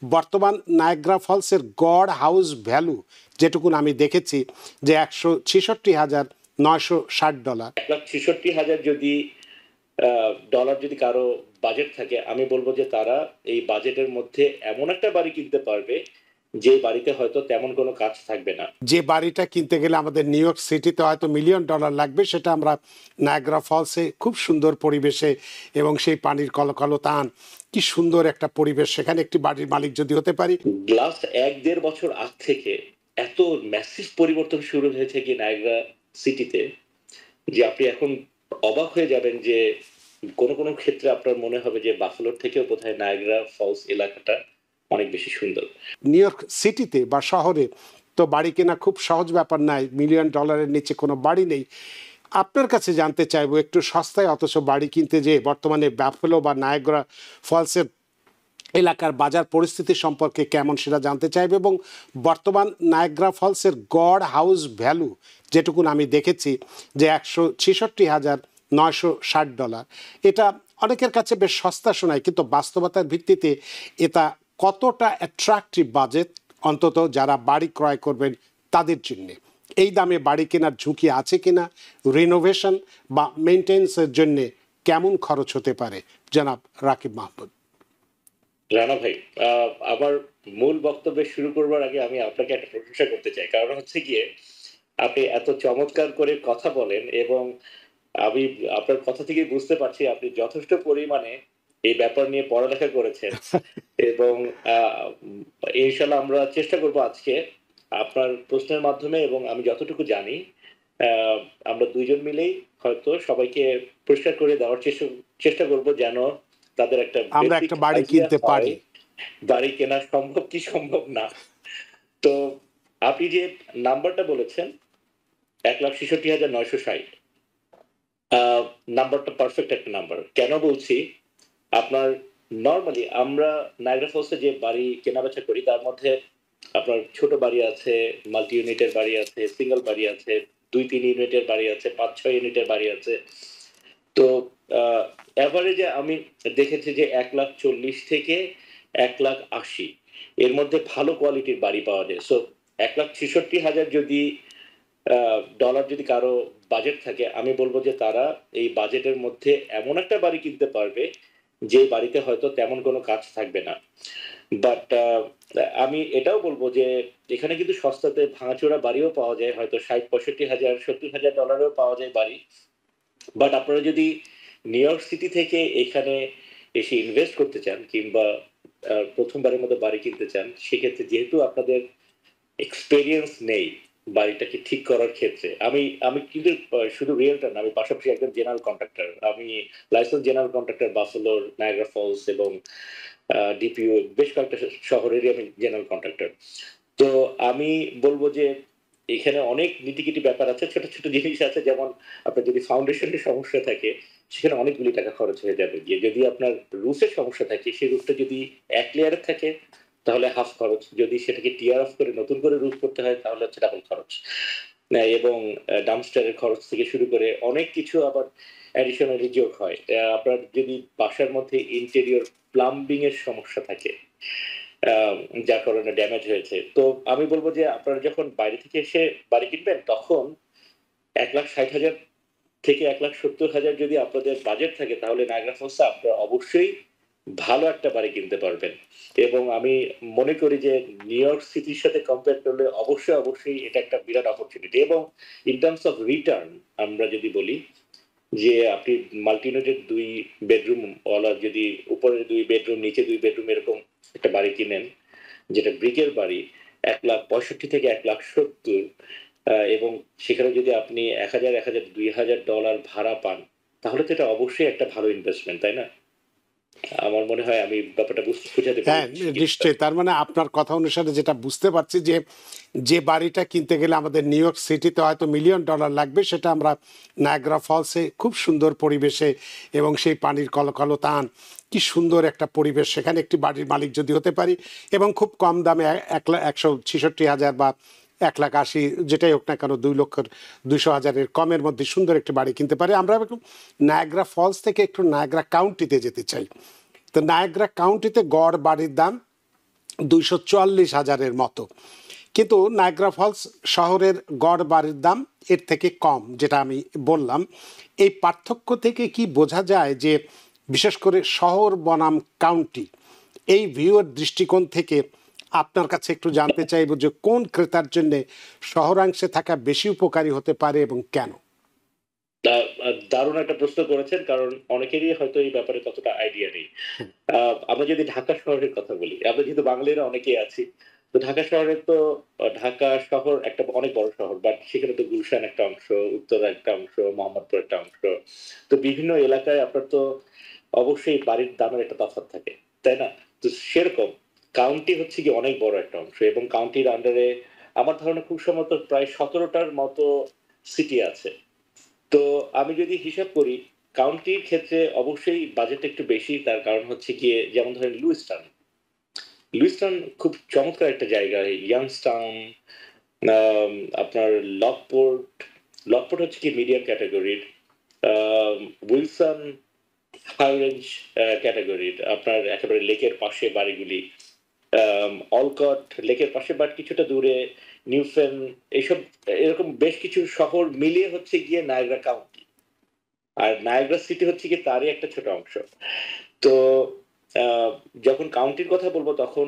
বর্তমান নায়াগ্রা ফলসের গড় house value যেটুকুন আমি দেখেছি যে $166,960। 1,66,000 যদি ডলার যদি কারো বাজেট থাকে, আমি বলবো যে তারা এই বাজেটের মধ্যে এমন একটা বাড়ি কিনতে পারবে যে বাড়িতে হয়তো তেমন কোনো কাজ থাকবে না। যে বাড়িটা কিনতে গেলে আমাদের নিউ ইয়র্ক সিটিতে হয়তো $1,000,000 লাগবে, সেটা আমরা নায়াগ্রা ফলসে খুব সুন্দর পরিবেশে এবং সেই পানির কলকলতান, কি সুন্দর একটা পরিবেশ, সেখানে একটি বাড়ির মালিক যদি হতে পারি। লাস্ট 1-1.5 বছর আগ থেকে এত ম্যাসিভ পরিবর্তন শুরু হয়েছে কি নায়াগ্রা সিটিতে, যে আপনি এখন অবাক হয়ে যাবেন যে কোনো কোনো ক্ষেত্রে আপনার মনে হবে যে বাফেলোর থেকেও বোধহয় নায়াগ্রা ফলস এলাকাটা অনেক বেশি সুন্দর। নিউ ইয়র্ক সিটিতে বা শহরে তো বাড়ি কেনা খুব সহজ ব্যাপার নয়, $1,000,000 নিচে কোনো বাড়ি নেই। আপনার কাছে জানতে চাইবো, একটু সস্তায় অথচ বাড়ি কিনতে যে বর্তমানে বাফেলো বা নায়াগ্রা ফলসের এলাকার বাজার পরিস্থিতি সম্পর্কে কেমন সেটা জানতে চাইবো, এবং বর্তমান নায়াগ্রা ফলসের গড় হাউস ভ্যালু যেটুকুন আমি দেখেছি যে $166,960। এটা অনেকের কাছে বেশ সস্তা শোনায়, কিন্তু বাস্তবতার ভিত্তিতে এটা কতটা অ্যাট্রাকটিভ বাজেট, অন্তত যারা বাড়ি ক্রয় করবেন তাদের জন্য। এই দামে বাড়ি কেনার ঝুঁকি আছে কিনা, রিনোভেশন বা মেনটেন্সের জন্য কেমন খরচ হতে পারে, জনাব রাকিব মাহমুদ। রানা ভাই, আমার মূল বক্তব্য শুরু করবার আগে আমি আপনাকে একটা প্রশংসা করতে চাই। কারণ হচ্ছে গিয়ে আপনি এত চমৎকার করে কথা বলেন, এবং আমি আপনার কথা থেকে বুঝতে পারছি আপনি যথেষ্ট পরিমাণে এই ব্যাপার নিয়ে পড়ালেখা করেছেন। এবং ইনশাল্লাহ আমরা চেষ্টা করব আজকে আপনার প্রশ্নের মাধ্যমে, এবং আমি যতটুকু জানি আমরা দুইজন মিলেই হয়তো সবাইকে পরিষ্কার করে দেওয়ার চেষ্টা করব, যেন তাদের একটা আমরা একটা বাড়ি কিনতে পারি, বাড়ি কেনা সম্ভব কি সম্ভব না। তো আপনি যে নাম্বারটা বলেছেন 1,66,960, নাম্বারটা পারফেক্ট একটা নাম্বার। কেন বলছি, আপনার নরমালি আমরা নায়াগ্রা ফলসে যে বাড়ি কেনাবেচা করি তার মধ্যে আপনার ছোট বাড়ি আছে, মাল্টি ইউনিটের বাড়ি আছে, সিঙ্গেল বাড়ি আছে, 2-3 ইউনিটের বাড়ি আছে, 5-6 ইউনিটের বাড়ি আছে। তো এভারেজে আমি দেখেছি যে 1,40,000 থেকে 1,80,000 এর মধ্যে ভালো কোয়ালিটির বাড়ি পাওয়া যায়। সো 1,66,000 যদি ডলার যদি কারো বাজেট থাকে, আমি বলবো যে তারা এই বাজেটের মধ্যে এমন একটা বাড়ি কিনতে পারবে যে বাড়িতে হয়তো তেমন কোনো কাজ থাকবে না। বাট আমি এটাও বলবো যে এখানে কিন্তু সস্তাতে ভাঙাচোরা বাড়িও পাওয়া যায়, হয়তো 60-65,000 $70,000 পাওয়া যায় বাড়ি। বাট আপনারা যদি নিউ ইয়র্ক সিটি থেকে এখানে এসে ইনভেস্ট করতে চান, কিংবা প্রথমবারের মতো বাড়ি কিনতে চান, সেক্ষেত্রে যেহেতু আপনাদের এক্সপেরিয়েন্স নেই বাড়িটাকে ঠিক করার ক্ষেত্রে, আমি কিন্তু শুধু রিয়েলটার না, আমি পাশাপাশি একজন জেনারেল কন্ট্রাক্টর। আমি লাইসেন্স জেনারেল কন্ট্রাক্টর বাফেলোর, নায়াগ্রা ফলস এবং ডিপিও বেশ কয়েকটা শহরেরই আমি জেনারেল কন্ট্রাক্টর। তো আমি বলবো যে এখানে অনেক নীতিকিটি ব্যাপার আছে, ছোট ছোট জিনিস আছে, যেমন আপনার যদি ফাউন্ডেশনের সমস্যা থাকে সেখানে অনেকগুলি টাকা খরচ হয়ে যাবে গিয়ে। যদি আপনার রুফের সমস্যা থাকে, সেই রুফটা যদি এক লেয়ারের থাকে তাহলে হাফ খরচ, যদি সেটাকে টিয়ার অফ করে নতুন করে রুফ করতে হয় তাহলে হচ্ছে ডাবল খরচ। এবং ডাম্পস্টারের খরচ থেকে শুরু করে অনেক কিছু আবার অ্যাডিশনালি যোগ হয়। আপনার যদি বাসার মধ্যে ইন্টেরিয়র প্লাম্বিং এর সমস্যা থাকে, যার কারণে ড্যামেজ হয়েছে, তো আমি বলবো যে আপনারা যখন বাইরে থেকে এসে বাড়ি কিনবেন তখন 1,60,000 থেকে 1,70,000 যদি আপনাদের বাজেট থাকে, তাহলে নায়াগ্রা ফলসে আপনারা অবশ্যই ভালো একটা বাড়ি কিনতে পারবেন। এবং আমি মনে করি যে নিউ ইয়র্ক সিটির সাথে কম্পেয়ার করলে অবশ্যই এটা একটা বিরাট অপরচুনিটি। এবং ইন টার্মস অফ রিটার্ন আমরা যদি বলি যে আপনি মাল্টি ইউনিটেড 2 বেডরুম ওয়ালা, যদি উপরে 2 বেডরুম নিচে 2 বেডরুম এরকম একটা বাড়ি কিনেন, যেটা ব্রিকের বাড়ি, 1,65,000 থেকে 1,70,000, এবং সেখানে যদি আপনি 1,000, 2,000 ডলার ভাড়া পান, তাহলে তো এটা অবশ্যই একটা ভালো ইনভেস্টমেন্ট, তাই না? আমার মনে হয় আমি ব্যাপারটা বুঝাতে হ্যাঁ, পেরেছি। নিশ্চয়ই। তার মানে আপনার কথা অনুসারে যেটা বুঝতে পারছি যে যে বাড়িটা কিনতে গেলে আমাদের নিউ ইয়র্ক সিটিতে হয়তো $1,000,000 লাগবে, সেটা আমরা নায়াগ্রা ফলসে খুব সুন্দর পরিবেশে এবং সেই পানির কলকলতান, কি সুন্দর একটা পরিবেশ, সেখানে একটি বাড়ির মালিক যদি হতে পারি এবং খুব কম দামে 1,66,000 বা 1,80,000 যেটাই হোক না কেন, 2,200,000 কমের মধ্যে সুন্দর একটি বাড়ি কিনতে পারি। আমরা একটু নায়াগ্রা ফলস থেকে একটু নায়াগ্রা কাউন্টিতে যেতে চাই। তো নায়াগ্রা কাউন্টিতে গড় বাড়ির দাম 244,000-এর মতো, কিন্তু নায়াগ্রা ফলস শহরের গড় বাড়ির দাম এর থেকে কম, যেটা আমি বললাম। এই পার্থক্য থেকে কি বোঝা যায় যে বিশেষ করে শহর বনাম কাউন্টি, এই ভিউয়ের দৃষ্টিকোণ থেকে আপনার কাছে একটু জানতে চাইব যে কোন ক্রেতার জন্য শহরাংশে থাকা বেশি উপকারী হতে পারে এবং কেন? দারুণ একটা প্রশ্ন করেছেন, কারণ অনেকেরই হয়তো এই ব্যাপারে ততটা আইডিয়া নেই। আমরা যদি ঢাকা শহরের কথা বলি, আমরা যেহেতু বাঙালিরা অনেকেই আছি, তো ঢাকা শহরের তো ঢাকা শহর একটা অনেক বড় শহর, বাট সেখানে তো গুলশান একটা অংশ, উত্তরা একটা অংশ, মোহাম্মদপুর একটা অংশ। তো বিভিন্ন এলাকায় আপনার তো অবশ্যই বাড়ির দামের একটা তফাৎ থাকে, তাই না? তো সেরকম কাউন্টি হচ্ছে কি অনেক বড় একটা অংশ, এবং কাউন্টির আন্ডারে আমার ধারণা খুব সম্ভবত প্রায় 17টার মতো সিটি আছে। তো আমি যদি হিসাব করি, কাউন্টির ক্ষেত্রে অবশ্যই বাজেটটা একটু বেশি। তার কারণ হচ্ছে গিয়ে যেমন ধরেন লুইসটাউন। লুইসটাউন খুব চমৎকার একটা জায়গা। ইয়াংস্টাউন, আম আপনার লকপোর্ট, লকপোর্ট হচ্ছে কি মিডিয়াম ক্যাটেগরির। উইলসন হাই রেঞ্জ ক্যাটেগরির। আপনার একেবারে লেকের পাশে বাড়িগুলি। অলকট লেকের পাশে, বাট কিছুটা দূরে নিউফেন, এইসব এরকম বেশ কিছু শহর মিলিয়ে হচ্ছে গিয়ে নায়াগ্রা কাউন্টি। আর নায়াগ্রা সিটি হচ্ছে কি তারই একটা ছোট অংশ। তো যখন কাউন্টির কথা বলবো, তখন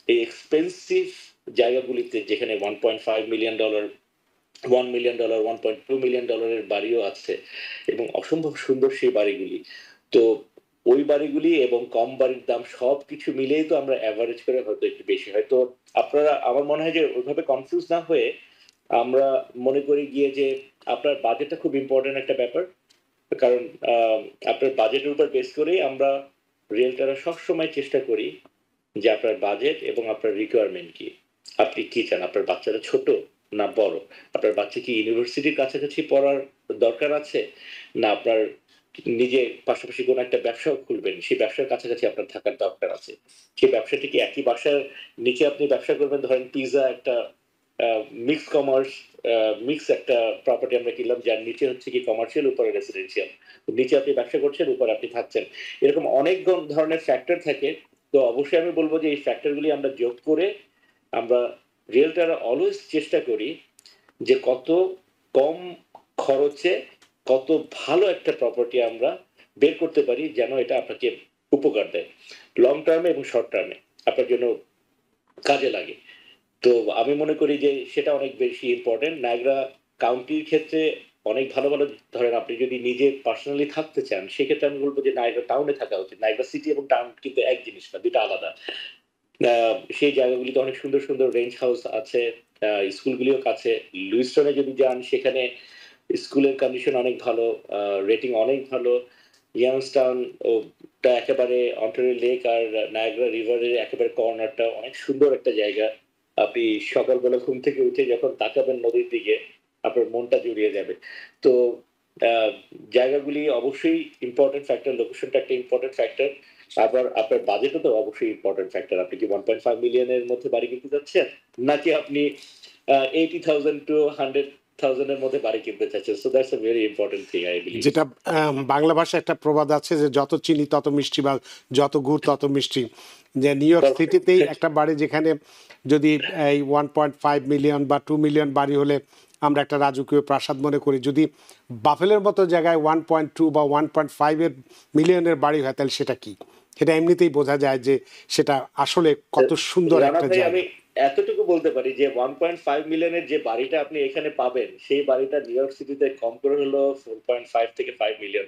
এই এক্সপেন্সিভ জায়গাগুলিতে যেখানে $1.5 মিলিয়ন, $1 মিলিয়ন, $1.2 মিলিয়ন বাড়িও আছে, এবং অসম্ভব সুন্দর সেই বাড়িগুলি। তো ওই বাড়িগুলি এবং কম বাড়ির দাম সবকিছু মিলেই তো আমরা এভারেজ করে হয়তো একটু বেশি, হয়তো আপনারা, আমার মনে হয় যে ওইভাবে কনফিউজ না হয়ে আমরা মনে করি গিয়ে যে আপনার বাজেটটা খুব ইম্পর্টেন্ট একটা ব্যাপার। কারণ আপনার বাজেটের উপর বেস করেই আমরা রিয়েলটাররা সবসময় চেষ্টা করি যে আপনার বাজেট এবং আপনার রিকোয়ারমেন্ট কি, আপনি কি চান, আপনার বাচ্চারা ছোট না বড়, আপনার বাচ্চা কি ইউনিভার্সিটির কাছাকাছি পড়ার দরকার আছে, না আপনার নিজে পাশাপাশি কোনো একটা ব্যবসাও খুলবেন, সেই ব্যবসার কাছাকাছি আপনার থাকার দরকার আছে, সেই ব্যবসাটি কি একই বাসার নিচে আপনি ব্যবসা করবেন, ধরেন পিজা একটা মিক্স কমার্স, মিক্স একটা প্রপার্টি আমরা কিনলাম, যার নিচে হচ্ছে কি কমার্শিয়াল, উপরে রেসিডেন্সিয়াল, নিচে আপনি ব্যবসা করছেন, উপরে আপনি থাকছেন, এরকম অনেক ধরনের ফ্যাক্টর থাকে। তো অবশ্যই আমি বলবো যে এই ফ্যাক্টরগুলি আমরা যোগ করে আমরা রিয়েলটার অলওয়েজ চেষ্টা করি যে কত কম খরচে কত ভালো একটা প্রপার্টি আমরা বের করতে পারি, যেন এটা আপনাকে উপকার দেয় লং টার্মে এবং শর্ট টার্মে, আপনার জন্য কাজে লাগে। তো আমি মনে করি যে সেটা অনেক বেশি ইম্পর্টেন্ট। নায়াগ্রা কাউন্টির ক্ষেত্রে অনেক ভালো ভালো, ধরেন আপনি যদি নিজে পার্সোনালি থাকতে চান, সেক্ষেত্রে আমি বলবো যে নায়াগ্রা টাউনে থাকা উচিত। নায়াগ্রা সিটি এবং টাউন কিন্তু এক জিনিস না, দুটো আলাদা। সেই জায়গাগুলিতে অনেক সুন্দর সুন্দর রেঞ্জ হাউস আছে, স্কুলগুলিও কাছে। লুইসটনে যদি যান, সেখানে স্কুলের কন্ডিশন অনেক ভালো, রেটিং অনেক ভালো। ইয়াংস্টাউন ওটা একেবারে অন্টারিও লেক আর নায়াগ্রা রিভারের একেবারে কর্নারটা, অনেক সুন্দর একটা জায়গা। আপনি সকালবেলা ঘুম থেকে উঠে যখন তাকাবেন নদীর দিকে, আপনার মনটা জুড়িয়ে যাবে। তো আহ, জায়গাগুলি অবশ্যই ইম্পর্টেন্ট ফ্যাক্টর, লোকেশনটা একটা ইম্পর্টেন্ট ফ্যাক্টর। আবার আপনার বাজেটও তো অবশ্যই ইম্পর্টেন্ট ফ্যাক্টর। আপনি কি 1.5 মিলিয়নের মধ্যে বাড়ি কিনতে যাচ্ছেন, নাকি আপনি 80,000 to 100,000 এর মধ্যে বাড়ি কিনতে চাচ্ছেন? So that's a very important thing, I believe. যেটা বাংলা ভাষায় একটা প্রবাদ আছে যে যত চিনি তত মিষ্টি, বা যত গুড় তত মিষ্টি। যে নিউ ইয়র্ক সিটিতেই একটা বাড়ি, যেখানে যদি এই 1.5 মিলিয়ন বা 2 মিলিয়ন বাড়ি হলে আমরা একটা রাজকীয় প্রাসাদ মনে করি, যদি বাফেলের মতো জায়গায় 1.2 বা 1.5 মিলিয়নের বাড়ি হয়, তাহলে সেটা কি? সেটা এমনিতেই বোঝা যায় যে সেটা আসলে কত সুন্দর রানা একটা ভাই, জায়গা। আমি এতটুকু বলতে পারি যে 1.5 মিলিয়নের যে বাড়িটা আপনি এখানে পাবেন, সেই বাড়িটা নিউ ইয়র্ক সিটিতে কম করে হলো 4.5 থেকে $5 মিলিয়ন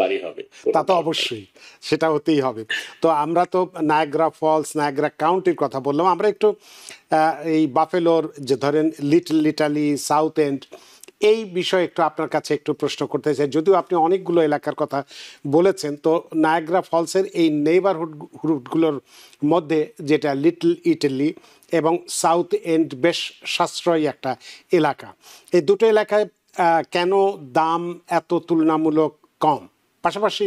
বাড়ি হবে, কোনো তা তো ডাউট নাই। অবশ্যই, সেটা হতেই হবে। তো আমরা তো নায়াগ্রা ফলস, নায়াগ্রা কাউন্টির কথা বললাম, আমরা একটু এই বাফেলোর যে ধরেন লিটল ইটালি, সাউথ এন্ড, এই বিষয়ে একটু আপনার কাছে একটু প্রশ্ন করতে চাই। যদিও আপনি অনেকগুলো এলাকার কথা বলেছেন, তো নায়াগ্রা ফলসের এই নেইবারহুডগুলোর মধ্যে যেটা লিটল ইটালি এবং সাউথ এন্ড, বেশ সাশ্রয়ী একটা এলাকা। এই দুটো এলাকায় কেন দাম এত তুলনামূলক কম? পাশাপাশি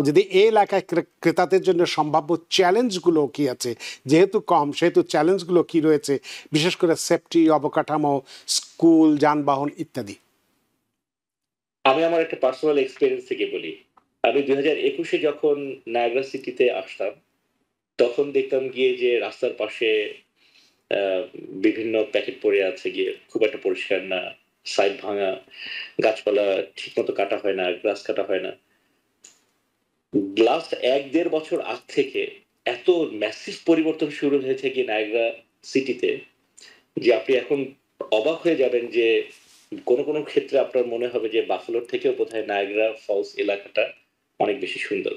যদি এই এলাকায় ক্রেতাদের জন্য সম্ভাব্য চ্যালেঞ্জগুলো কি আছে, যেহেতু কম সেহেতু চ্যালেঞ্জগুলো কি রয়েছে, বিশেষ করে সেফটি, অবকাঠামো, স্কুল, যানবাহন ইত্যাদি? আমি আমার একটা পার্সোনাল এক্সপিরিয়েন্স থেকে বলি। আমি 2021-এ যখন নায়াগ্রা সিটিতে আসতাম, তখন দেখতাম গিয়ে যে রাস্তার পাশে আহ, বিভিন্ন প্যাকেট পড়ে আছে গিয়ে, খুব একটা পরিষ্কার না, সাইড ভাঙা, গাছপালা ঠিক মতো কাটা হয় না, গ্রাস কাটা হয় না। লাস্ট ১-১.৫ বছর আগ থেকে এত ম্যাসিভ পরিবর্তন শুরু হয়েছে কি নায়াগ্রা সিটিতে, যে আপনি এখন অবাক হয়ে যাবেন যে কোন কোন ক্ষেত্রে আপনার মনে হবে যে বাফেলোর থেকেও বোধহয় নায়াগ্রা ফলস এলাকাটা অনেক বেশি সুন্দর,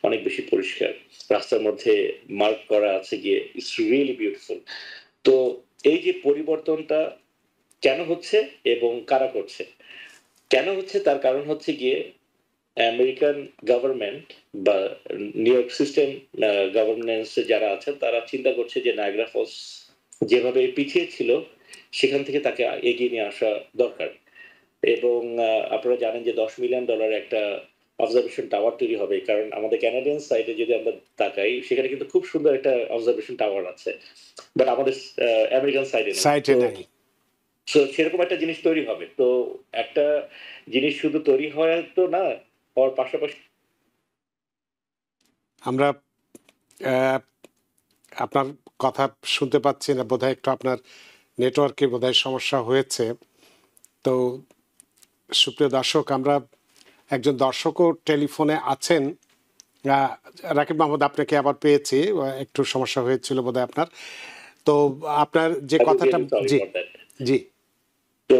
অনেক বেশি পরিষ্কার। রাস্তার মধ্যে মার্ক করা আছে গিয়ে, ইটস রিয়েলি বিউটিফুল। তো এই যে পরিবর্তনটা কেন হচ্ছে এবং কারা করছে? কেন হচ্ছে তার কারণ হচ্ছে গিয়ে আমেরিকান গভর্নমেন্ট বা নিউ ইয়র্ক সিস্টেম গভর্নেন্স যারা আছেন তারা চিন্তা করছে যে নায়াগ্রা ফলস যেভাবে পিছিয়ে ছিল সেখান থেকে তাকে এগিয়ে নিয়ে আসা দরকার। এবং আপনারা জানেন যে $10 মিলিয়ন একটা অবজারভেশন টাওয়ার তৈরি হবে, কারণ আমাদের ক্যানাডিয়ান সাইডে যদি আমরা তাকাই সেখানে কিন্তু খুব সুন্দর একটা অবজারভেশন টাওয়ার আছে, বাট আমাদের আমেরিকান সাইডে নেই। সাইটে তো নাই। সেরকম একটা জিনিস তৈরি হবে। তো একটা জিনিস শুধু তৈরি হয় তো না, হওয়ার পাশাপাশি আমরা আহ, আপনার কথা শুনতে পাচ্ছি না, বোধহয় একটু আপনার নেটওয়ার্কে বোধহয় সমস্যা হয়েছে। তো সুপ্রিয় দর্শক, আমরা একজন দর্শকও টেলিফোনে আছেন। আহ, রাকিব মাহমুদ, আপনাকে আবার পেয়েছি। একটু সমস্যা হয়েছিল বোধহয় আপনার। তো আপনার যে কথাটা, সরি জি ফর দ্যাট। জি তো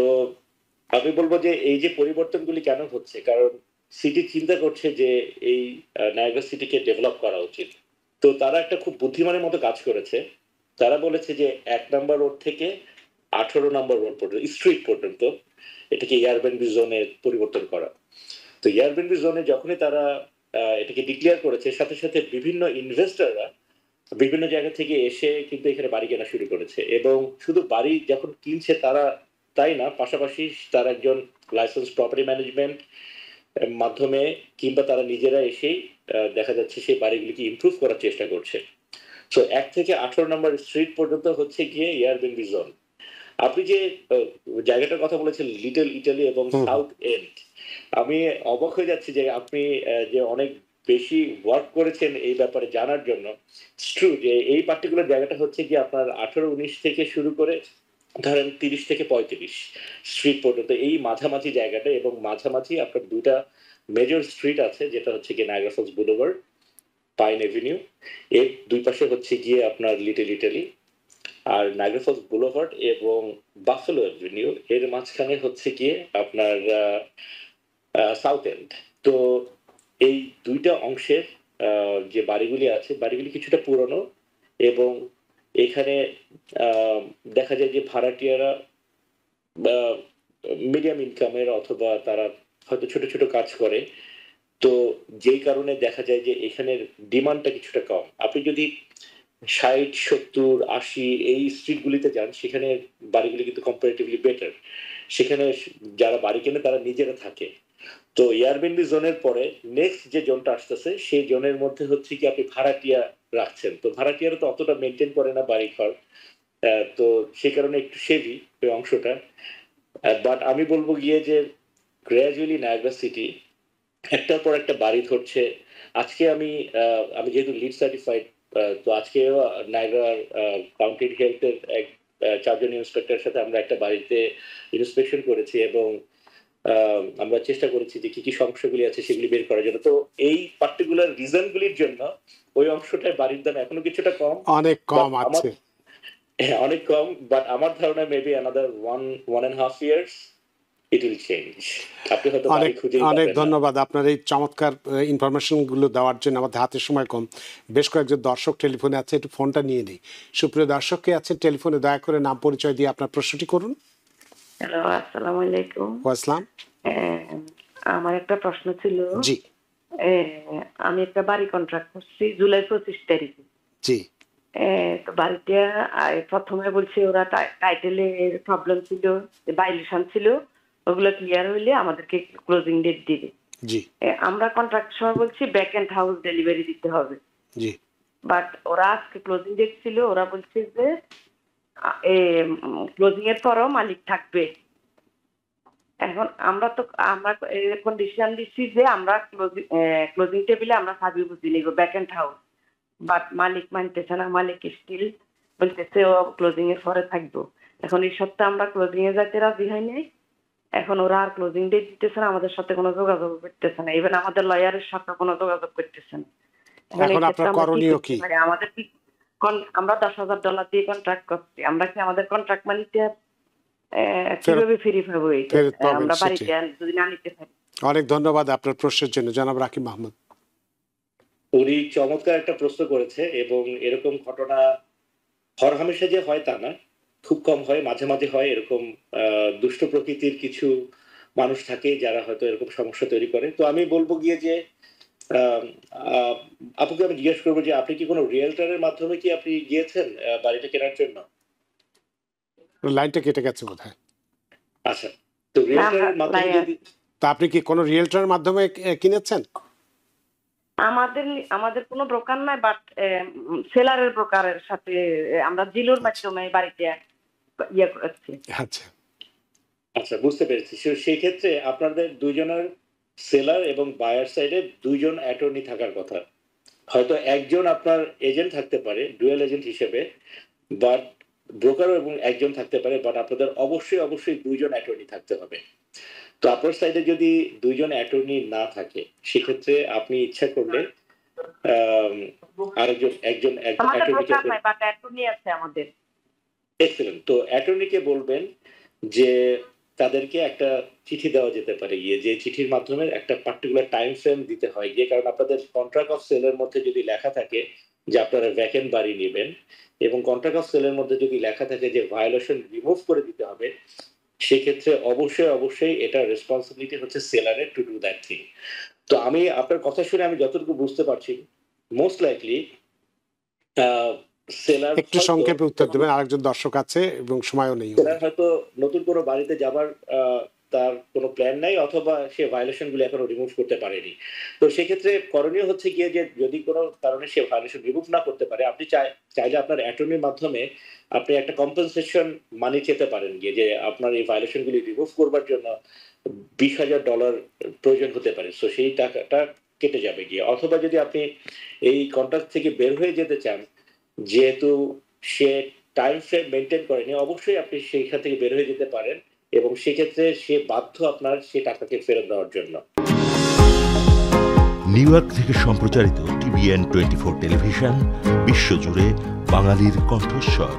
আমি বলবো যে এই যে পরিবর্তনগুলি কেন হচ্ছে, কারণ সিটি চিন্তা করছে যে এই নায়াগ্রা সিটিকে ডেভেলপ করা উচিত। তো তারা একটা খুব বুদ্ধিমানের মতো কাজ করেছে। তারা বলেছে যে ১ নম্বর রোড থেকে ১৮ নম্বর রোড পর্যন্ত, স্ট্রিট পর্যন্ত এটাকে এয়ারবেনবি জোনে পরিবর্তন করা। তো এয়ারবেনবি জোনে যখনই তারা এটাকে ডিক্লেয়ার করেছে, সাথে সাথে বিভিন্ন ইনভেস্টররা বিভিন্ন জায়গা থেকে এসে কিন্তু এখানে বাড়ি কেনা শুরু করেছে। এবং শুধু বাড়ি যখন কিনছে তারা তাই না, পাশাপাশি তারা একজন লাইসেন্স প্রপার্টি ম্যানেজমেন্ট মাধ্যমে কিংবা তারা নিজেরা এসেই দেখা যাচ্ছে সেই বাড়িগুলিকে ইমপ্রুভ করার চেষ্টা করছে। সো ১ থেকে ১৮ নম্বর স্ট্রিট পর্যন্ত হচ্ছে গিয়ে এয়ারবিএনবি জোন। আপনি যে আহ, জায়গাটার কথা বলেছেন লিটল ইটালি এবং হুম হুম সাউথ এন্ড, আমি অবাক হয়ে যাচ্ছি যে আপনি যে অনেক বেশি ওয়ার্ক করেছেন এই ব্যাপারে জানার জন্য। ট্রু যে এই পার্টিকুলার জায়গাটা হচ্ছে কি আপনার ১৮-১৯ থেকে শুরু করে ধরেন ৩০ থেকে ৩৫ স্ট্রিট পর্যন্ত এই মাঝামাঝি জায়গাটা, এবং মাঝামাঝি আপনার দুইটা মেজর স্ট্রিট আছে, যেটা হচ্ছে গিয়ে Niagara Falls Boulevard, Pine Avenue, এর দুই পাশে হচ্ছে গিয়ে আপনার লিটল ইটালি, আর নায়াগ্রা ফলস বুলেভার্ড এবং বাফেলো এভিনিউ এর মাঝখানে হচ্ছে গিয়ে আপনার সাউথ এন্ড। তো এই দুইটা অংশের যে বাড়িগুলি আছে, বাড়িগুলি কিছুটা পুরনো, এবং এখানে আহ, দেখা যায় যে ভাড়াটিয়ারা মিডিয়াম ইনকামের, অথবা তারা হয়তো ছোট ছোট কাজ করে। তো যেই কারণে দেখা যায় যে এখানের ডিমান্ডটা কিছুটা কম। আপনি যদি ৬০, ৭০, ৮০ এই স্ট্রিট গুলিতে যান, সেখানে বাড়িগুলি কিন্তু কম্পারেটিভলি বেটার। সেখানে যারা বাড়ি কেনে তারা নিজেরা থাকে। তো এয়ারবিএনবি জোনের পরে নেক্সট যে জোনটা আসতেছে সেই জোনের মধ্যে হচ্ছে কি আপনি ভাড়াটিয়া রাখছেন। তো ভাড়াটিয়ারা তো অতটা মেনটেন করে না বাড়ি ঘর, তো সেই কারণে একটু সেভি ওই অংশটা। বাট আমি বলবো গিয়ে যে গ্র্যাজুয়ালি নায়াগ্রা সিটি একটার পর একটা বাড়ি ধরছে। আজকে আমি যেহেতু লিড সার্টিফাইড, তো আজকে নায়াগ্রা কাউন্টি হেলথের এক ৪ জন ইন্সপেক্টরের সাথে আমরা একটা বাড়িতে ইন্সপেকশন করেছি, এবং আমরা চেষ্টা করেছি যে কি কি সমস্যাগুলি আছে সেগুলি বের করার জন্য। তো এই পার্টিকুলার রিজনগুলির জন্য ওই অংশটায় বাড়ির দাম এখনো কিছুটা কম, অনেক বাট কম আমার আছে। হ্যাঁ, অনেক কম, বাট আমার ধারণা maybe another 1.5 years it will change. আপনি হয়তো অনেক বাড়ি খুঁজেই অনেক পাবেন না। ধন্যবাদ আপনার এই চমৎকার ইনফরমেশনগুলো দেওয়ার জন্য। আমাদের হাতে সময় কম, বেশ কয়েকজন দর্শক টেলিফোনে আছে, একটু ফোনটা নিয়ে নিই। সুপ্রিয় দর্শককে আছেন টেলিফোনে, দয়া করে নাম পরিচয় দিয়ে আপনার প্রশ্নটি করুন। হ্যালো, আসসালামু আলাইকুম। ওয়াসলাম। আহ, আমার একটা প্রশ্ন ছিল। জি আমি একটা বাড়ি কন্ট্রাক্ট করছি জুলাই 25 তারিখে। জি তো বাড়িটা প্রথমে বলছে ওরা টাইটেলের প্রবলেম ছিল, ভাইলেশন ছিল, ওগুলো ক্লিয়ার হইলে আমাদেরকে ক্লোজিং ডেট দিবে। জি আমরা কন্ট্রাক্ট সময় বলছি ব্যাক এন্ড হাউস ডেলিভারি দিতে হবে, জি বাট ওরা আজকে ক্লোজিং ডেট ছিল, ওরা বলছে যে ক্লোজিং এর পরও মালিক থাকবে। এখন আমরা কন্ডিশন দিচ্ছি যে আমরা ক্লোজিং টেবিলে আমরা সাবি বুঝি নিব ব্যাক এন্ড হাউস, বাট মালিক মানতেছে না, মালিক স্টিল বলতেছে ও ক্লোজিং এর পরে থাকবো। এখন এই সপ্তাহে আমরা ক্লোজিং এ যাইতে রাজি হয় নাই। এখন ওরা আর ক্লোজিং ডেট দিতেছে না, আমাদের সাথে কোনো যোগাযোগ করতেছে না, ইভেন আমাদের লয়ারের সাথে কোনো যোগাযোগ করতেছে না। এই এখন ক্ষেত্রে আপনার আমরা করণীয় করতে কি? পারি? আমাদের কি আমরা $10,000 দিয়ে কন্ট্রাক্ট করছি, আমরা কি আমাদের কন্ট্রাক্ট মানিতে কিভাবে ফিরে পাবো? এটা ফেরত পাবেন আমরা সেটি। বাড়িতে যদি না নিতে পারি। অনেক ধন্যবাদ আপনার প্রশ্নের জন্য জনাব রাকিব মাহমুদ। উনি চমৎকার একটা প্রশ্ন করেছে এবং এরকম ঘটনা হরহামেশা যে হয় তা না, খুব কম হয়, মাঝে মাঝে হয়। এরকম দুষ্ট প্রকৃতির কিছু মানুষ থাকে যারা হয়তো এরকম সমস্যা তৈরি করে। তো আমি বলবো গিয়ে যে আপুকে আমি জিজ্ঞেস করবো যে আপনি কি কোনো রিয়েলটারের মাধ্যমে কি আপনি গিয়েছেন বাড়িটা কেনার জন্য? লাইনটা কেটে গেছে বোধহয়। আচ্ছা, তো রিয়েলটারের মাধ্যমে যদি তা আপনি কি কোনো রিয়েলটারের মাধ্যমে কিনেছেন? আমাদের কোনো ব্রোকার নাই, বাট সেলারের ব্রোকারের সাথে আমরা জিলোর মাধ্যমে বাড়িতে ইয়ে করছি। আচ্ছা, আচ্ছা, বুঝতে পেরেছি। সেই ক্ষেত্রে আপনাদের দুইজনের সেলার এবং বায়ার সাইডে দুইজন অ্যাটর্নি থাকার কথা। হয়তো একজন আপনার এজেন্ট থাকতে পারে ডুয়েল এজেন্ট হিসেবে, বাট ব্রোকারও এবং একজন থাকতে পারে, বাট আপনাদের অবশ্যই অবশ্যই দুইজন অ্যাটর্নি থাকতে হবে। তো আপনার সাইডে যদি দুইজন অ্যাটর্নি না থাকে সেক্ষেত্রে আপনি ইচ্ছা করলে একজন আমাদের অ্যাটর্নিকে ব্রোকার নাই, বাট অ্যাটর্নি আছে আমাদের। এক্সেলেন্ট। তো অ্যাটর্নিকে বলবেন যে তাদেরকে একটা চিঠি দেওয়া যেতে পারে গিয়ে, যে চিঠির মাধ্যমে একটা পার্টিকুলার টাইম ফ্রেম দিতে হয় গিয়ে, কারণ আপনাদের কন্ট্রাক্ট অফ সেলের মধ্যে যদি লেখা থাকে যে আপনারা ভ্যাকেন্ট বাড়ি নেবেন এবং কন্ট্রাক্ট অফ সেলের মধ্যে যদি লেখা থাকে যে ভায়োলেশন রিমুভ করে দিতে হবে, সেক্ষেত্রে অবশ্যই অবশ্যই এটা রেসপন্সিবিলিটি হচ্ছে সেলারের টু ডু দ্যাট থিং। তো আমি আপনার কথা শুনে আমি যতটুকু বুঝতে পারছি মোস্ট লাইকলি সেলার একটু সংক্ষেপে উত্তর দেবেন, আরেকজন দর্শক আছে এবং সময়ও নেই। সেলার হয়তো নতুন কোনো বাড়িতে যাবার তার কোনো প্ল্যান নাই, অথবা সে ভায়োলেশন গুলো এখনো রিমুভ করতে পারেনি। তো সেক্ষেত্রে করণীয় হচ্ছে গিয়ে যে যদি কোনো কারণে সে ভায়োলেশন রিমুভ না করতে পারে, আপনি চাইলে আপনার অ্যাটর্নির মাধ্যমে আপনি একটা কম্পেনসেশন মানি চেতে পারেন গিয়ে, যে আপনার এই ভায়োলেশন গুলি রিমুভ করবার জন্য $20,000 প্রয়োজন হতে পারে। সো সেই টাকাটা কেটে যাবে গিয়ে। অথবা যদি আপনি এই কন্ট্রাক্ট থেকে বের হয়ে যেতে চান, যেহেতু সে টাইম ফ্রেম মেনটেন করেনি, অবশ্যই আপনি সেইখান থেকে বের হয়ে যেতে পারেন এবং সেক্ষেত্রে সে বাধ্য আপনার সে টাকাকে ফেরত দেওয়ার জন্য। নিউ ইয়র্ক থেকে সম্প্রচারিত TVN 24 টেলিভিশন বিশ্বজুড়ে বাঙালির কণ্ঠস্বর।